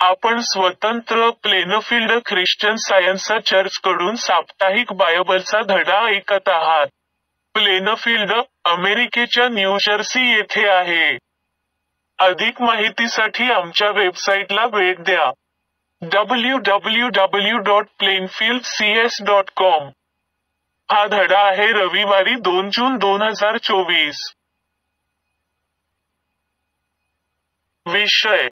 आपण स्वतंत्र Plainfield Christian science चर्चकडून साप्ताहिक बायबलचा धडा ऐकत आहात. प्लेनफील्ड, अमेरिकेच्या न्यूजर्सी येथे आहे. अधिक माहितीसाठी आमच्या वेबसाईटला भेट द्या. www.plainfieldcs.com. हा धडा आहे रविवारी 2 जून 2024. विषय: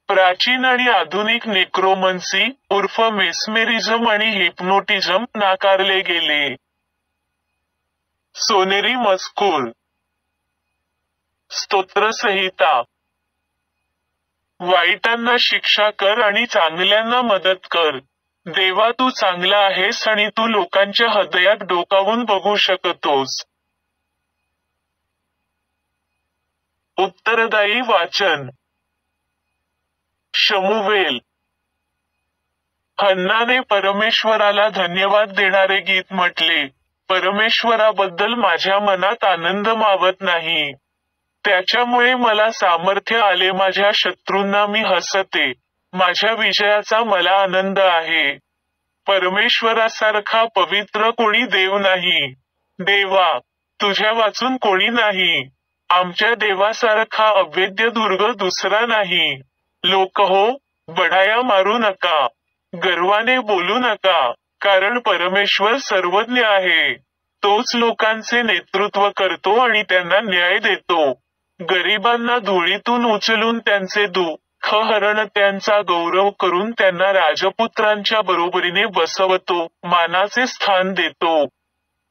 प्राचीन आणि आधुनिक नेक्रोमन्सी उर्फ मेस्मेरिझम आणि हिप्नोटिझम नाकारले गेले. सोनेरी मजकूर. स्तोत्रसंहिता. वाईटांना शिक्षा कर आणि चांगल्यांना मदत कर. देवा, तू चांगला आहेस आणि तू लोकांच्या हृदयात डोकावून बघू शकतोस. उत्तरदायी वाचन. शमूवेल. हन्नाने परमेश्वराला धन्यवाद देणारे गीत म्हटले, परमेश्वराबद्दल माझ्या मनात आनंद मावत नाही. त्याच्यामुळे मला सामर्थ्य आले, माझ्या शत्रूंना मी हसते. माझ्या विजयाचा मला आनंद आहे. परमेश्वरासारखा पवित्र कोणी देव नाही. देवा, तुझ्या वाचून कोणी नाही. आमच्या देवासारखा अभेद्य दुर्ग दुसरा नाही. लोकहो, बढाया मारू नका. गर्वाने बोलू नका, कारण परमेश्वर सर्वज्ञ आहे. तोच लोकांचे नेतृत्व करतो आणि त्यांना न्याय देतो. गरिबांना धुळीतून उचलून त्यांचे दुःख हरण त्यांचा गौरव करून त्यांना राजपुत्रांच्या बरोबरीने बसवतो, मानाचे स्थान देतो.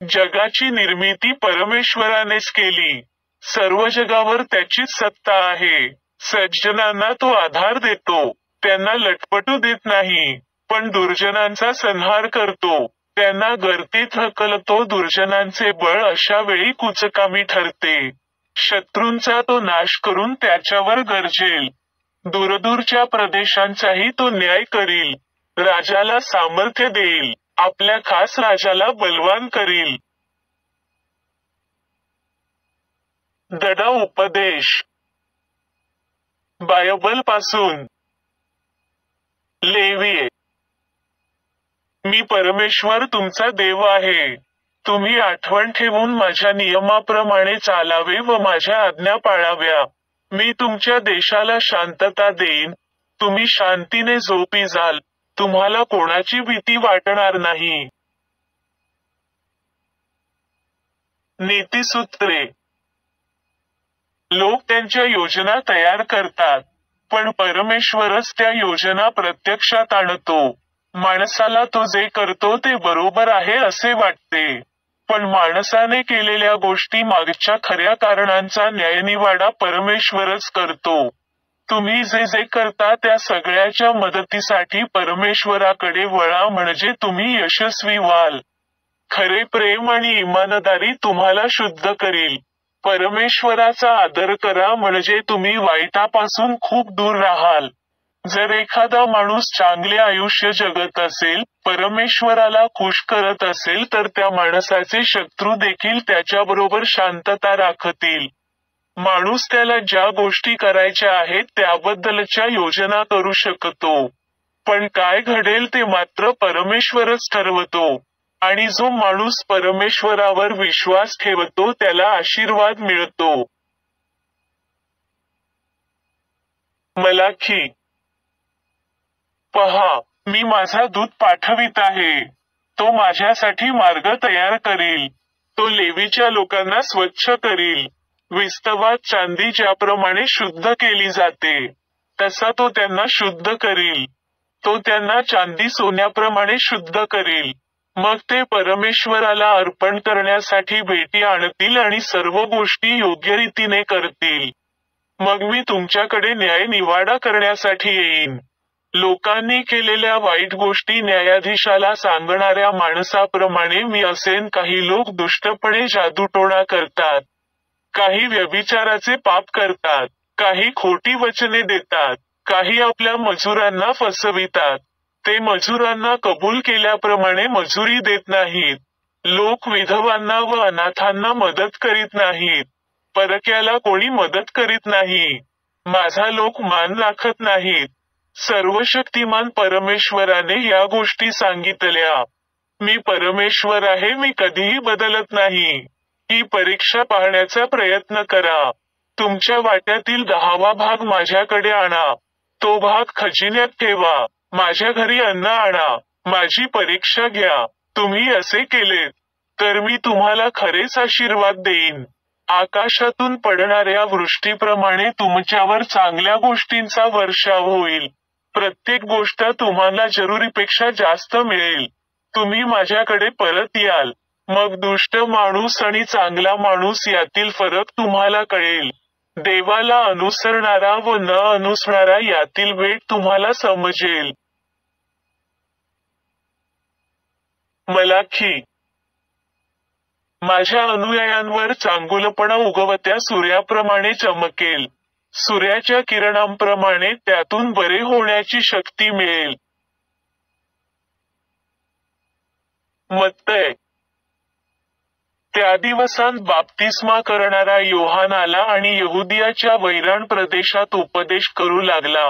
जगाची निर्मिती परमेश्वरानेच केली. सर्व जगावर त्याचीच सत्ता आहे. सज्जनांना तो आधार देतो, त्यांना लटपटू देत नाही, पण दुर्जनांचा संहार करतो. त्यांना गर्दीत हकलतो. दुर्जनांचे बळ अशा वेळी कुचकामी ठरते. शत्रूंचा तो नाश करून त्याच्यावर गरजेल. दूरदूरच्या प्रदेशांचाही तो न्याय करील. राजाला सामर्थ्य देईल. आपल्या खास राजाला बलवान करील. धडा उपदेश. बायबलपासून. लेवीय. मी परमेश्वर तुमचा देव आहे. तुम्ही आठवण ठेवून माझ्या नियमाप्रमाणे चालावे व माझ्या आज्ञा पाळाव्या. मी तुमच्या देशाला शांतता देईन. तुम्ही शांतीने झोपी जाल. तुम्हाला कोणाची भीती वाटणार नाही. नीतिसूत्रे. लोक त्यांच्या योजना तयार करतात, पण परमेश्वरच त्या योजना प्रत्यक्षात आणतो. माणसाला तो जे करतो ते बरोबर आहे असे वाटते, पण माणसाने केलेल्या गोष्टी मागच्या खऱ्या कारणांचा न्यायनिवाडा परमेश्वरच करतो. तुम्ही जे जे करता त्या सगळ्याच्या मदतीसाठी परमेश्वराकडे वळा, म्हणजे तुम्ही यशस्वी व्हाल. खरे प्रेम आणि इमानदारी तुम्हाला शुद्ध करील. परमेश्वराचा आदर करा, म्हणजे तुम्ही वाईटापासून खूप दूर राहाल. जर एखादा माणूस चांगले आयुष्य जगत असेल, परमेश्वराला खुश करत असेल, तर त्या माणसाचे शत्रू देखील त्याच्याबरोबर शांतता राखतील. माणूस त्याला ज्या गोष्टी करायच्या आहेत त्याबद्दलच्या योजना करू शकतो, पण काय घडेल ते मात्र परमेश्वरच ठरवतो. आणि जो माणूस परमेश्वरावर विश्वास ठेवतो त्याला आशीर्वाद मिळतो. मलाखी. पहा, मी माझा दूत पाठवित आहे. तो माझ्यासाठी मार्ग तयार करील. तो लेवीच्या लोकांना स्वच्छ करील. विस्तवात चांदी ज्याप्रमाणे शुद्ध केली जाते, तसा तो त्यांना शुद्ध करील. तो त्यांना चांदी सोन्याप्रमाणे शुद्ध करील. मग ते परमेश्वराला अर्पण करण्यासाठी भेटी आणतील आणि सर्व गोष्टी योग्य रीतीने करतील. मग मी तुमच्याकडे न्याय निवाडा करण्यासाठी येईन. लोकांनी केलेल्या वाईट गोष्टी न्यायाधीशाला सांगणाऱ्या माणसाप्रमाणे मी असेन. काही लोक दुष्टपणे जादूटोणा करतात, काही व्यभिचाराचे पाप करतात, काही खोटी वचने देतात, काही आपल्या मजुरांना फसवितात. ते मजुरांना कबूल केल्याप्रमाणे मजुरी देत नाहीत. लोक विधवांना व अनाथांना मदत करीत नाहीत. परक्याला कोणी मदत करीत नाही. माझा लोक मान राखत नाहीत. सर्वशक्तिमान परमेश्वराने या गोष्टी सांगितल्या. मी परमेश्वर आहे, मी कधीही बदलत नाही. ही परीक्षा पाहण्याचा प्रयत्न करा. तुमच्या वाट्यातील 10वा भाग माझ्याकडे आणा. तो भाग खजिन्यात ठेवा. माझ्या घरी अन्न आणा. माझी परीक्षा घ्या. तुम्ही असे केलेत तर मी तुम्हाला खरेच आशीर्वाद देईन. आकाशातून पडणाऱ्या वृष्टीप्रमाणे तुमच्यावर चांगल्या गोष्टींचा वर्षाव होईल. प्रत्येक गोष्ट तुम्हाला जरुरीपेक्षा जास्त मिळेल. तुम्ही माझ्याकडे परत याल. मग दुष्ट माणूस आणि चांगला माणूस यातील फरक तुम्हाला कळेल. देवाला अनुसरणारा व न अनुसरणारा यातील वेळ तुम्हाला समजेल. मलाखी. माझ्या अनुयायांवर चांगुलपणा उगवत्या सूर्याप्रमाणे चमकेल. सूर्याच्या किरणांप्रमाणे त्यातून बरे होण्याची शक्ती मिळेल. मत्तय. त्या दिवसांत बाप्तिस्मा करणारा योहान आला आणि यहुदियाच्या वैराण प्रदेशात उपदेश करू लागला.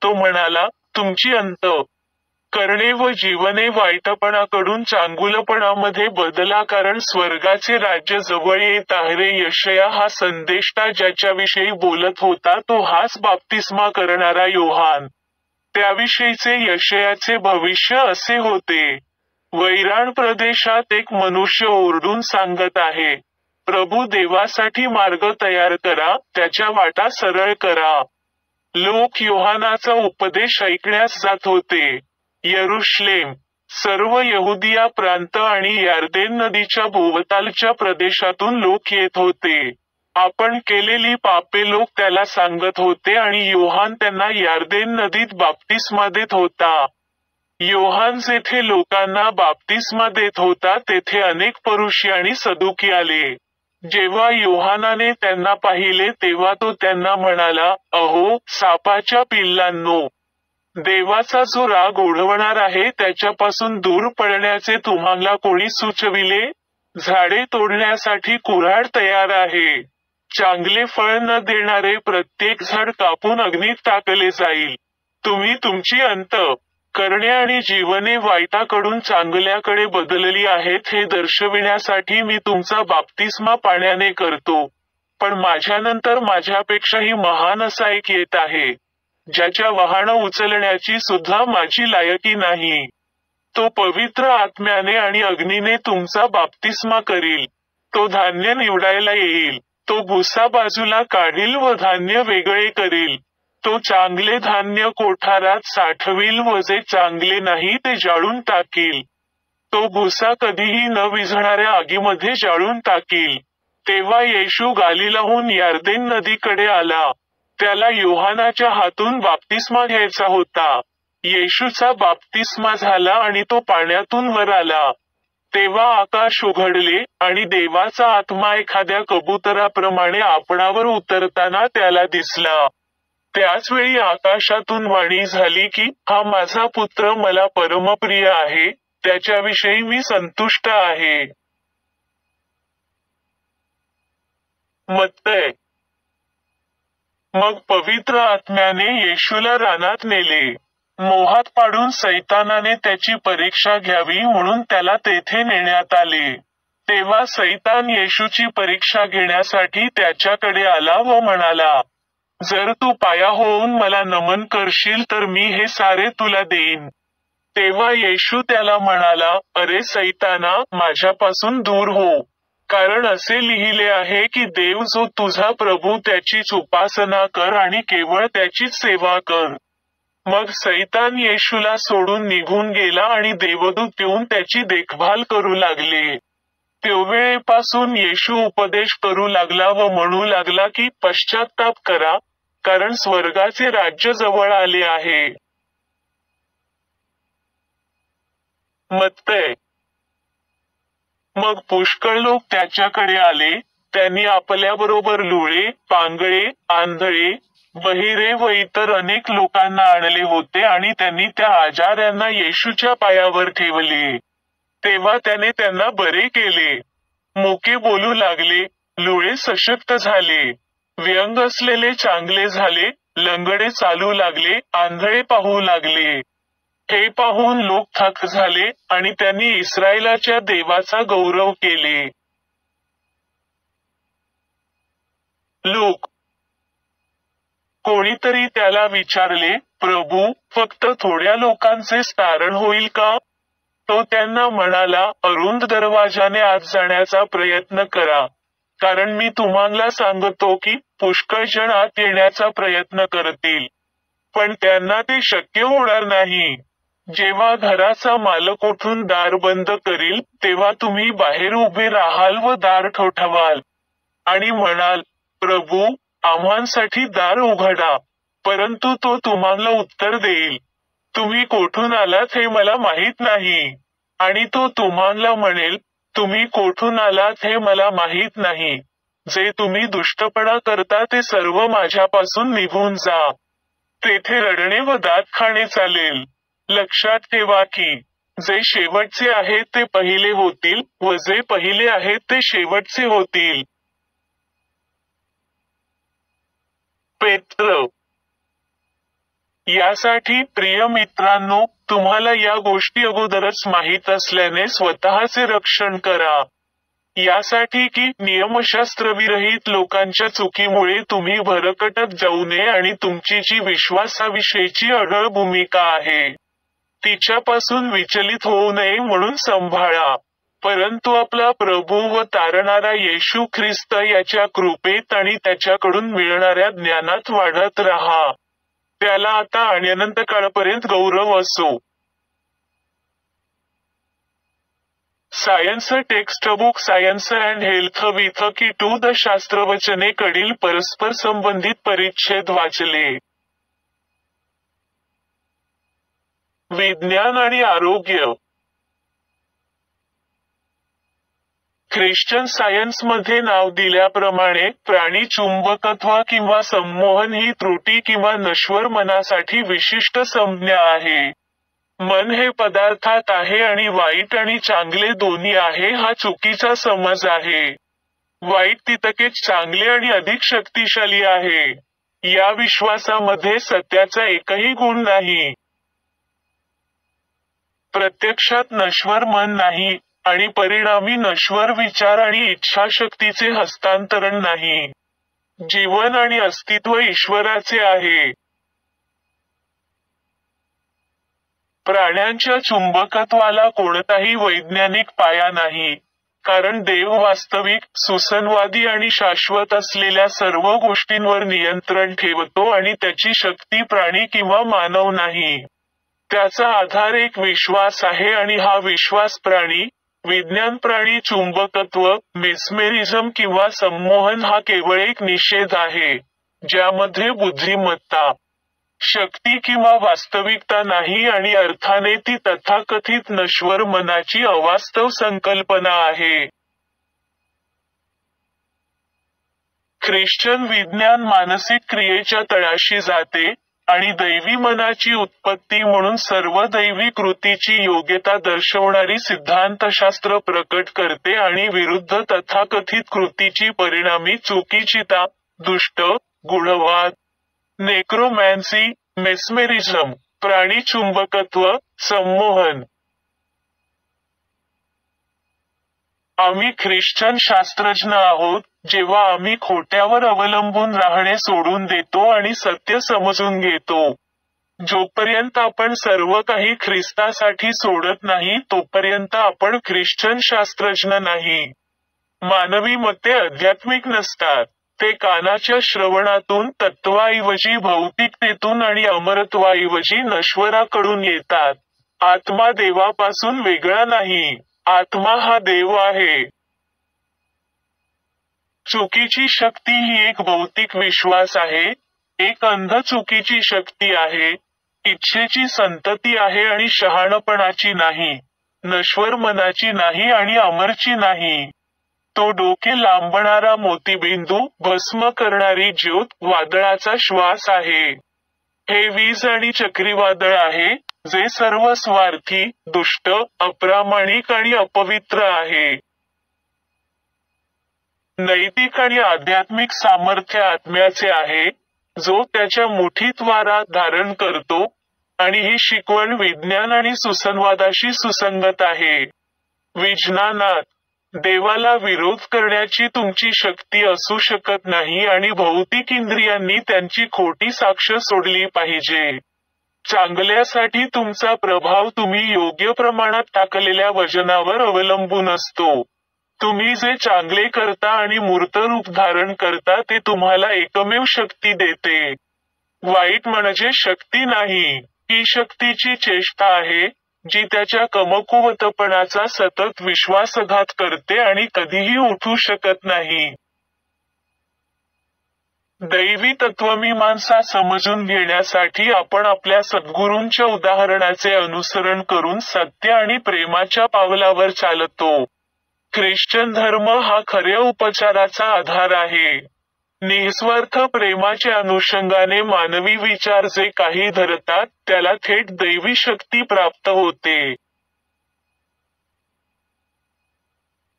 तो म्हणाला, तुमची अंत करणे व जीवने वाईटपणाकडून चांगुलपणामध्ये बदला, कारण स्वर्गाचे राज्य जवळ येत आहे. रे यशया हा संदेष्टा ज्याच्याविषयी बोलत होता तो हाच बाप्तिस्मा करणारा योहान. त्याविषयीचे यशयाचे भविष्य असे होते. वैराण प्रदेशात एक मनुष्य ओरडून सांगत आहे, प्रभू देवासाठी मार्ग तयार करा, त्याच्या वाटा सरळ करा. लोक योहानाचा उपदेश ऐकण्यास जात होते. यरुशलेम, सर्व यहुदिया प्रांत आणि यार्देन नदीच्या भोवतालच्या प्रदेशातून लोक येत होते. आपण केलेली पापे लोक त्याला सांगत होते आणि योहान त्यांना यार्देन नदीत बाप्तिस्मा देत होता. योहान जेथे लोकांना बाप्तिस्मा देत होता तेथे अनेक परुषी आणि सदुकी आले. जेव्हा योहानाने त्यांना पाहिले तेव्हा तो त्यांना म्हणाला, अहो सापाच्या पिल्लांनो, देवाचा जो राग ओढवणार आहे त्याच्यापासून दूर पळण्याचे तुम्हाला कोणी सुचविले? झाडे तोडण्यासाठी कुऱ्हाड तयार आहे. चांगले फळ न देणारे प्रत्येक झाड कापून अग्नीत टाकले जाईल. तुम्ही तुमची अंत करणे आणि जीवने वाईटाकडून चांगल्याकडे बदलली आहेत हे दर्शविण्यासाठी मी तुमचा बाप्तिस्मा पाण्याने करतो. पण माझ्यानंतर माझ्यापेक्षाही महान असा एक येत आहे, ज्याच्या वाहनं उचलण्याची सुद्धा माझी लायकी नाही. तो पवित्र आत्म्याने आणि अग्नीने तुमचा बाप्तिस्मा करील. तो धान्य निवडायला येईल. तो भुसा बाजूला काढील व धान्य वेगळे करील. तो चांगले धान्य कोठारात साठविल व जे चांगले नाही ते जाळून टाकील. तो भुसा कधीही न विझणाऱ्या आगीमध्ये जाळून टाकील. तेव्हा येशू गालिलाहून यार्देन नदीकडे आला. त्याला योहानाच्या हातून बाप्तिस्मा घ्यायचा होता. येशूचा बाप्तिस्मा झाला आणि तो पाण्यातून वर आला. तेव्हा आकाश उघडले आणि देवाचा आत्मा एखाद्या कबुतराप्रमाणे आपणावर उतरताना त्याला दिसला. त्याच वेळी आकाशातून वाणी झाली की, हा माझा पुत्र मला परमप्रिय आहे, त्याच्याविषयी मी संतुष्ट आहे. मत्तय. मग पवित्र आत्म्याने येशूला रानात नेले. मोहात पाडून सैतानाने त्याची परीक्षा घ्यावी म्हणून त्याला तेथे नेण्यात आले. तेव्हा सैतान येशूची परीक्षा घेण्यासाठी त्याच्याकडे आला व म्हणाला, जर तू पाया होऊन मला नमन करशील तर मी हे सारे तुला देईन. तेव्हा येशू त्याला म्हणाला, अरे सैताना, माझ्यापासून दूर हो, कारण असे लिहिले आहे की देव जो तुझा प्रभू त्याचीच उपासना कर आणि केवळ त्याचीच सेवा कर. मग सैतान येशूला सोडून निघून गेला आणि देवदूत येऊन त्याची देखभाल करू लागले. त्यावेळेपासून येशू उपदेश करू लागला व म्हणू लागला की पश्चात्ताप करा, कारण स्वर्गाचे राज्य जवळ आले आहे. मत्तय. मग पुष्कळ लोक त्याच्याकडे आले. त्यांनी आपल्याबरोबर लुळे, पांगळे, आंधळे, बहिरे व इतर अनेक लोकांना आणले होते आणि त्यांनी त्या आजाऱ्यांना येशूच्या पायावर ठेवले. तेव्हा त्याने त्यांना बरे केले. मुके बोलू लागले, लुळे सशक्त झाले, व्यंग असलेले चांगले झाले, लंगडे चालू लागले, आंधळे पाहू लागले. हे पाहून लोक थक्क झाले आणि त्यांनी इस्रायलाच्या देवाचा गौरव केले. लोक कोणीतरी त्याला विचारले, प्रभू, फक्त थोड्या लोकांचे तारण होईल का? तो त्यांना म्हणाला, अरुंद दरवाजाने आत जाण्याचा प्रयत्न करा, कारण मी तुम्हाला सांगतो की पुष्कळ जण आत येण्याचा प्रयत्न करतील, पण त्यांना ते शक्य होणार नाही. जेव्हा घराचा मालक उठून दार बंद करील, तेव्हा तुम्ही बाहेर उभे राहाल व दार ठोठावाल आणि म्हणाल, प्रभू, आम्हांसाठी दार उघडा. परंतु तो तुम्हाला उत्तर देईल, तुम्ही कोठून आलात हे मला माहीत नाही. आणि तो तुम्हाला म्हणेल, तुम्ही कोठून आलात हे मला माहीत नाही. जे तुम्ही दुष्टपणा करता ते सर्व माझ्यापासून निघून जा. तेथे रडणे व दात खाणे चालेल. लक्षात ठेवा की जे शेवटचे आहेत ते पहिले होतील व जे पहिले आहेत ते शेवटचे होतील. पेत्र यासाठी प्रिय मित्रांनो, तुम्हाला या गोष्टी अगोदरच माहीत असल्याने स्वतःचे रक्षण करा. यासाठी की नियमशास्त्रविरहित लोकांच्या चुकीमुळे तुम्ही भरकटत जाऊ नये आणि तुमची जी विश्वासाविषयीची अढळ भूमिका आहे तिच्यापासून विचलित होऊ नये म्हणून सांभाळा. परंतु आपला प्रभू व तारणारा येशू ख्रिस्त याच्या कृपेत आणि त्याच्याकडून मिळणाऱ्या ज्ञानात वाढत राहा. त्याला आता आणि अनंत काळापर्यंत गौरव असो. Science textbook science and health with की टू द शास्त्रवचने कडील परस्पर संबंधित परिच्छेद वाचले. विज्ञान आणि आरोग्य. ख्रिश्चन सायन्समध्ये नाव दिल्याप्रमाणे प्राणी चुंबकत्व किंवा संमोहन ही त्रुटी किंवा नश्वर मनासाठी विशिष्ट संज्ञा आहे. मन हे पदार्थात आहे आणि वाईट आणि चांगले दोन्ही आहे हा चुकीचा समज आहे. वाईट तितकेच चांगले आणि अधिक शक्तिशाली आहे. या विश्वासामध्ये सत्याचा एकही गुण नाही. प्रत्यक्षात नश्वर मन नाही आणि परिणामी नश्वर विचार आणि इच्छाशक्तीचे हस्तांतरण नाही. जीवन आणि अस्तित्व ईश्वराचे आहे. प्राण्यांच्या चुंबकत्वाला कोणताही वैज्ञानिक पाया नाही, कारण देव वास्तविक, सुसंवादी आणि शाश्वत असलेल्या सर्व गोष्टींवर नियंत्रण ठेवतो आणि त्याची शक्ती प्राणी किंवा मानव नाही. त्याचा आधार एक विश्वास आहे आणि हा विश्वास प्राणी, विज्ञान प्राणी चुंबकत्व, मेस्मेरिझम किंवा संमोहन हा केवळ एक निषेध आहे, ज्यामध्ये बुद्धिमत्ता, शक्ती किंवा वास्तविकता नाही आणि अर्थाने ती तथाकथित नश्वर मनाची अवास्तव संकल्पना आहे. ख्रिश्चन विज्ञान मानसिक क्रियेच्या तळाशी जाते आणि दैवी मनाची उत्पत्ती म्हणून सर्व दैवी कृतीची योग्यता दर्शवणारी सिद्धांतशास्त्र प्रकट करते आणि विरुद्ध तथाकथित कृतीची परिणामी चुकीचिता, दुष्ट, गूढवाद, नेक्रोमॅन्सी, मेस्मेरिझम, प्राणी चुंबकत्व, संमोहन. आम्ही ख्रिश्चन शास्त्रज्ञ आहोत जेव्हा आम्ही खोट्यावर अवलंबून राहणे सोडून देतो आणि सत्य समजून घेतो. जोपर्यंत आपण सर्व काही ख्रिस्तासाठी सोडत नाही तोपर्यंत आपण ख्रिश्चन शास्त्रज्ञ नाही. मानवी मते आध्यात्मिक नसतात. ते कानाच्या श्रवणातून, तत्वाऐवजी भौतिकतेतून आणि अमरत्वाऐवजी नश्वराकडून येतात. आत्मा देवापासून वेगळा नाही. आत्मा हा देव आहे. चुकीची शक्ती ही एक भौतिक विश्वास आहे, एक अंध चुकीची शक्ती आहे, इच्छेची संतती आहे आणि शहाणपणाची नाही, नश्वर मनाची नाही आणि अमरची नाही. तो डोके लांबणारा मोतीबिंदू, भस्म करणारी ज्योत, वादळाचा श्वास आहे. हे वीज आणि चक्रीवादळ आहे, जे सर्व स्वार्थी, दुष्ट, अप्रामाणिक आणि अपवित्र आहे. नैतिक आणि आध्यात्मिक सामर्थ्य आत्म्याचे आहे, जो त्याच्या मुठीद्वारा धारण करतो, आणि ही शिकवण विज्ञान आणि सुसंवादाशी सुसंगत आहे. विज्ञानात देवाला विरोध करण्याची तुमची शक्ती असू शकत नाही आणि भौतिक इंद्रियांनी त्यांची खोटी साक्ष सोडली पाहिजे. चांगल्यासाठी तुमचा प्रभाव तुम्ही योग्य प्रमाणात टाकलेल्या वजनावर अवलंबून असतो. तुम्ही जे चांगले करता आणि मूर्त रूप धारण करता ते तुम्हाला एकमेव शक्ती देते. वाईट म्हणजे शक्ती नाही, ही शक्तीची चेष्टा आहे, जी त्याच्या कमकुवतपणाचा सतत विश्वासघात करते आणि कधीही उठू शकत नाही. दैवी तत्वमीमांसा समजून घेण्यासाठी आपण आपल्या सद्गुरूंच्या उदाहरणाचे अनुसरण करून सत्य आणि प्रेमाच्या पावलावर चालतो. ख्रिश्चन धर्म हा खऱ्या उपचाराचा आधार आहे. निस्वार्थ प्रेमाच्या अनुषंगाने मानवी विचार जे काही धरतात त्याला थेट दैवी शक्ती प्राप्त होते.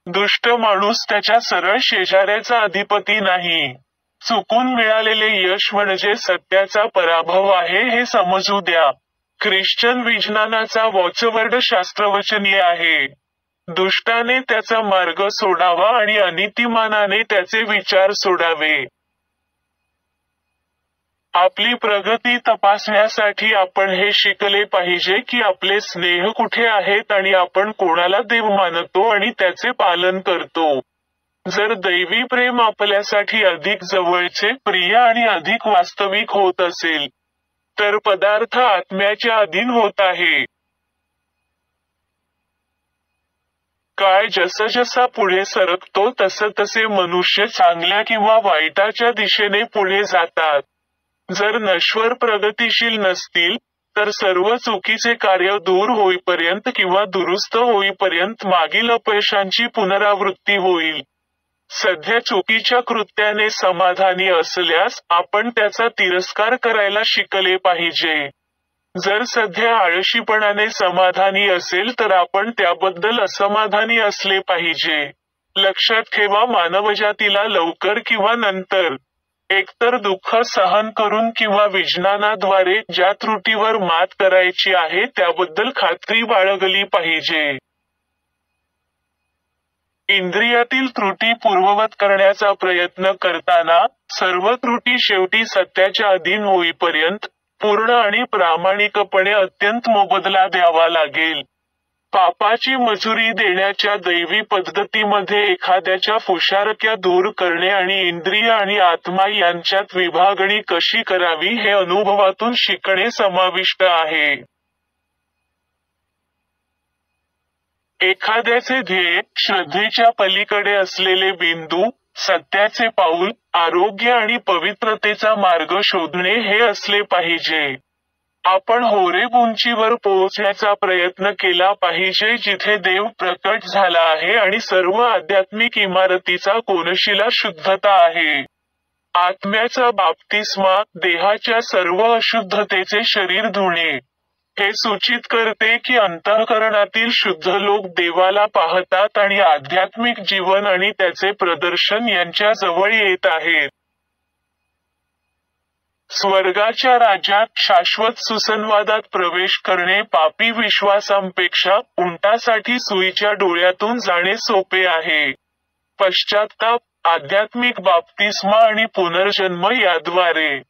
दुष्ट माणूस त्याच्या सरळ शेजाऱ्याचा अधिपती नाही. चुकून मिळालेले यश म्हणजे सत्याचा पराभव आहे हे समजू द्या. ख्रिश्चन विज्ञानाचा वॉचवर्ड शास्त्रवचनीय आहे. दुष्टाने त्याचा मार्ग सोडावा आणि अनितिमानाने त्याचे विचार सोडावे. आपली प्रगती तपासण्यासाठी आपण हे शिकले पाहिजे की आपले स्नेह कुठे आहेत आणि आपण कोणाला देव मानतो आणि त्याचे पालन करतो. जर दैवी प्रेम आपल्यासाठी अधिक जवळचे, प्रिय आणि अधिक वास्तविक होत असेल, तर पदार्थ आत्म्याच्या अधीन होत आहे. काळ जसजसा पुढे सरकतो तसतसे मनुष्य चांगल्या किंवा वाईटाच्या दिशेने पुढे जातात. जर नश्वर प्रगतिशील नसतील, तर सर्व चुकीचे कार्य दूर होईपर्यंत किंवा दुरुस्त होईपर्यंत मागील अपयशांची पुनरावृत्ती होईल. सध्या चुकीच्या कृत्याने समाधानी असल्यास आपण त्याचा तिरस्कार करायला शिकले पाहिजे. जर सध्या आळशीपणाने समाधानी असेल तर आपण त्याबद्दल असमाधानी असले पाहिजे. लक्षात ठेवा, मानवजातीला लवकर किंवा नंतर एकतर दुःख सहन करून किंवा विज्ञानाद्वारे ज्या त्रुटीवर मात करायची आहे त्याबद्दल खात्री बाळगली पाहिजे. इंद्रियातील त्रुटी पूर्ववत करण्याचा प्रयत्न करताना सर्व त्रुटी शेवटी सत्याच्या अधीन होईपर्यंत पूर्ण आणि प्रामाणिकपणे अत्यंत मोबदला द्यावा लागेल. पापाची मजुरी देण्याच्या दैवी पद्धतीमध्ये एखाद्याच्या फुशारक्या दूर करणे आणि इंद्रिय आणि आत्मा यांच्यात विभागणी कशी करावी हे अनुभवातून शिकणे समाविष्ट आहे. एखाद्याचे ध्येय, श्रद्धेच्या पलीकडे असलेले बिंदू, सत्याचे पाऊल, आरोग्य आणि पवित्रतेचा मार्ग शोधणे हे असले पाहिजे. आपण होरेब उंचीवर पोहोचण्याचा प्रयत्न केला पाहिजे जिथे देव प्रकट झाला आहे आणि सर्व आध्यात्मिक इमारतीचा कोनशिला शुद्धता आहे. आत्म्याचा बाप्तिस्मा, देहाच्या सर्व अशुद्धतेचे शरीर धुणे. हे सूचित करते की अंतःकरणातील शुद्ध लोक देवाला पाहतात आणि आध्यात्मिक जीवन आणि त्याचे प्रदर्शन यांच्या जवळ येत आहेत. स्वर्गाच्या राज्यात शाश्वत सुसंवादात प्रवेश करणे पापी विश्वासांपेक्षा उंटासाठी सुईच्या डोळ्यातून जाणे सोपे आहे. पश्चात्ताप, आध्यात्मिक बाप्तिस्मा आणि पुनर्जन्म याद्वारे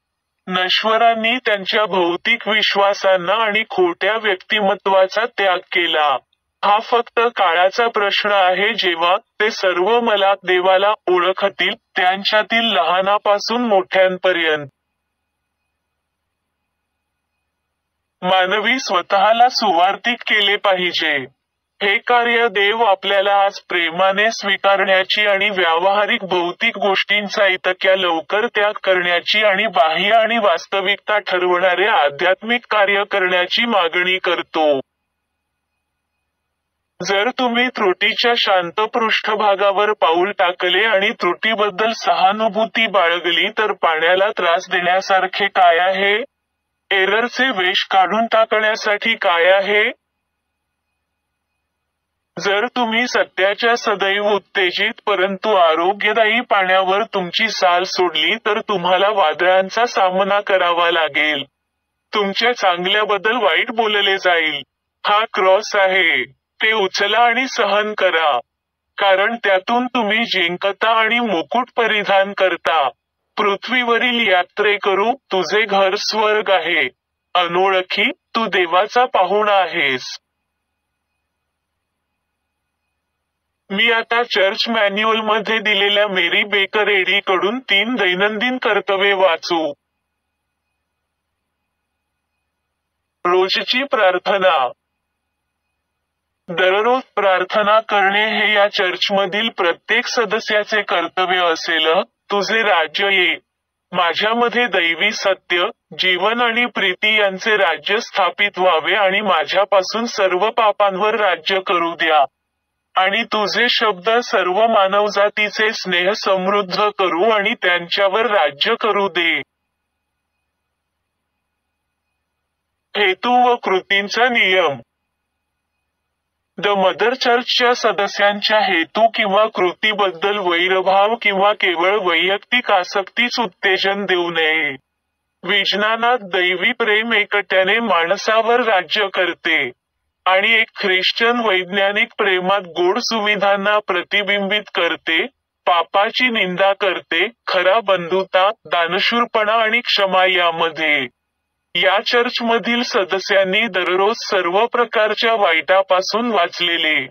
नश्वरांनी त्यांच्या भौतिक विश्वासांना आणि खोट्या व्यक्तिमत्वाचा त्याग केला. हा फक्त काळाचा प्रश्न आहे जेव्हा ते सर्व मला देवाला ओळखतील, त्यांच्यातील लहानापासून मोठ्यांपर्यंत. मानवी स्वतःला सुवार्तिक केले पाहिजे. हे कार्य देव आपल्याला आज प्रेमाने स्वीकारण्याची आणि व्यावहारिक भौतिक गोष्टींचा इतक्या लवकर त्याग करण्याची आणि बाह्य आणि वास्तविकता ठरवणारे आध्यात्मिक कार्य करण्याची मागणी करतो. जर तुम्ही त्रुटीच्या शांत पृष्ठभागावर पाऊल टाकले आणि त्रुटीबद्दल सहानुभूती बाळगली तर पाण्याला त्रास देण्यासारखे काय आहे? एररचे वेष काढून टाकण्यासाठी काय आहे? जर तुम्ही सत्याच्या सदैव उत्तेजित परंतु आरोग्यदायी पाण्यावर तुमची चाल सोडली तर तुम्हाला वादळांचा सामना करावा लागेल. तुमच्या चांगल्याबद्दल वाईट बोलले जाईल. हा क्रॉस आहे, ते उचला आणि सहन करा. कारण त्यातून तुम्ही जिंकता आणि मुकुट परिधान करता. पृथ्वीवरील यात्रेकरू, तुझे घर स्वर्ग आहे. अनोळखी, तू देवाचा पाहुणा आहेस. मी आता चर्च मॅन्युअलमध्ये दिलेल्या मेरी बेकर एडी कडून 3 दैनंदिन कर्तव्ये वाचू. रोजची प्रार्थना. दररोज प्रार्थना करणे हे या चर्चमधील प्रत्येक सदस्याचे कर्तव्य असेल. तुझे राज्य ये. माझ्यामध्ये दैवी सत्य, जीवन आणि प्रीती यांचे राज्य स्थापित व्हावे आणि माझ्यापासून सर्व पापांवर राज्य करू द्या. आणि तुझे शब्द सर्व मानवजातीचे स्नेह समृद्ध करू आणि त्यांच्यावर राज्य करू दे. हेतू व कृतींचा नियम. द मदर चर्चच्या सदस्यांच्या हेतू किंवा कृतीबद्दल वैरभाव किंवा केवळ वैयक्तिक आसक्तीच उत्तेजन देऊ नये. विज्ञानात दैवी प्रेम एकट्याने माणसावर राज्य करते. आणि एक ख्रिश्चन वैज्ञानिक प्रेमात गोड सुविधांना प्रतिबिंबित करते, पापाची निंदा करते, खरा बंधुता, दानशूरपणा आणि क्षमा यामध्ये. या चर्चमधील सदस्यांनी दररोज सर्व प्रकारच्या वाईटापासून वाचलेले.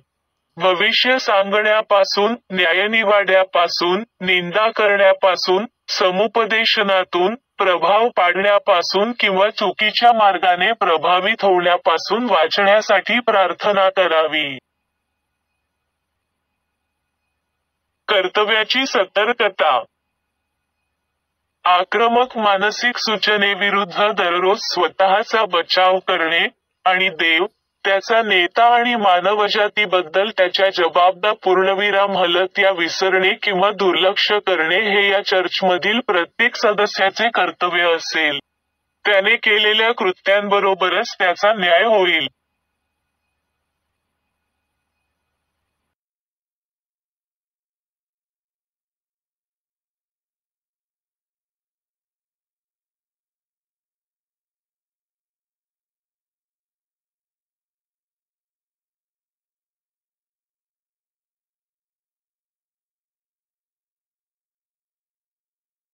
भविष्य सांगण्यापासून, न्यायनिवाड्यापासून, निंदा करण्यापासून, समुपदेशनातून, प्रभाव पाडण्यापासून किंवा चुकीच्या मार्गाने प्रभावित होण्यापासून वाचण्यासाठी प्रार्थना करावी. कर्तव्याची सतर्कता. आक्रमक मानसिक सूचनेविरुद्ध दररोज स्वतःचा बचाव करणे, आणि देव, त्याचा नेता आणि मानवजातीबद्दल त्याच्या जबाबदार पूर्णविराम हलत या विसरणे किंवा दुर्लक्ष करणे हे या चर्चमधील प्रत्येक सदस्याचे कर्तव्य असेल. त्याने केलेल्या कृत्यांबरोबरच त्याचा न्याय होईल.